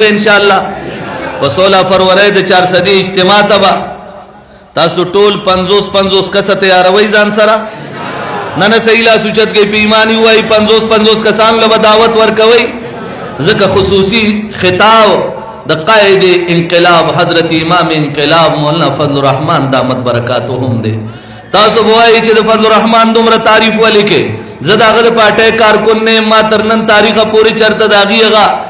انشاءاللہ په 16 فروری د 400 اجتماع ته به تاسو ټول 50 کسه تیاروئ ځان سره نه نه صحیح لاس اوچت کوئ په ایماني ووایي 50 کسانو له به دعوت ورکوئ ځکه خصوصي خطاب د قائد انقلاب حضرت امام انقلاب مولانا فضل الرحمن دامت برکاتهم دی تاسو به وایي چې د فضل الرحمن دومره تعریف ولیکئ زه د هغه د پارټۍ کارکن نه یم ما تر نن تاریخه پورې چېرته د هغې هغه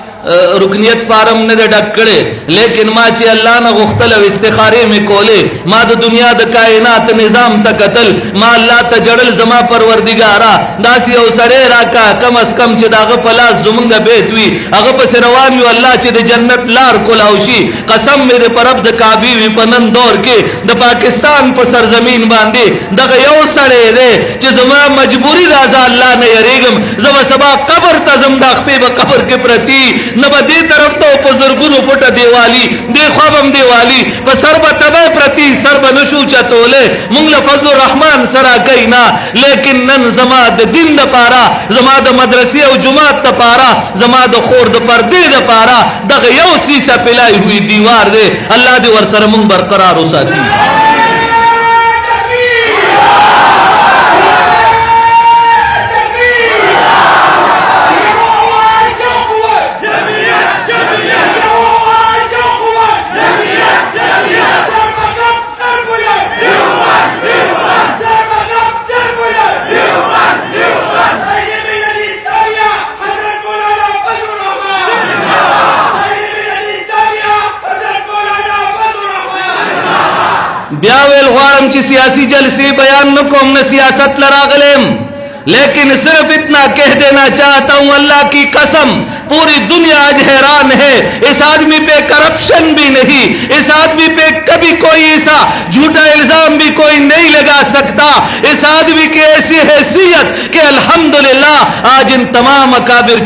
رکنیت فارم نه ده ډک کړی لیکن ما چې الله نه غوښتل او استخارې مې کولې ما د دنیا د کائنات نظام ته کتل ما الله ته جړل زما پروردګاره داسې یو سړی راکا کم از کم چې د هغه په لاس زمونږ بیت وي هغه پسې روان یو الله چې د جنت لار کولاو شي قسم مې د په رب د کعبې وي په نن دور کې د پاکستان په سرزمین باندې دغه یو سړی دی چې زما مجبوري راځه الله نه یریږم زه به سبا قبر ته ځم دا خپې به قبر کې پرتي نہ با دی طرف تو پا زرگونو پتا دیوالی دی خوابم دیوالی پا سر با تبا پرتی سر با نشو چتولے منگل فضل الرحمن سرا گئینا لیکن نن زما دا دین دا پارا زما دا مدرسی او جماعت دا پارا زما دا خور دا پردی دا پارا دا یو سیسا پلائی ہوئی دیوار دے اللہ دی ورسر منگ برقرار ہو ساتی بیاویل غوارم چی سیاسی جلسی بیان نکوم نہ سیاست لراغلیم لیکن صرف اتنا کہہ دینا چاہتا ہوں اللہ کی قسم پوری دنیا آج حیران ہے اس آدمی پہ کرپشن بھی نہیں اس آدمی پہ کبھی کوئی ایسا جھوٹا الزام بھی کوئی نہیں لگا سکتا اس آدمی کی ایسی حیثیت کہ الحمدللہ آج ان تمام اکابر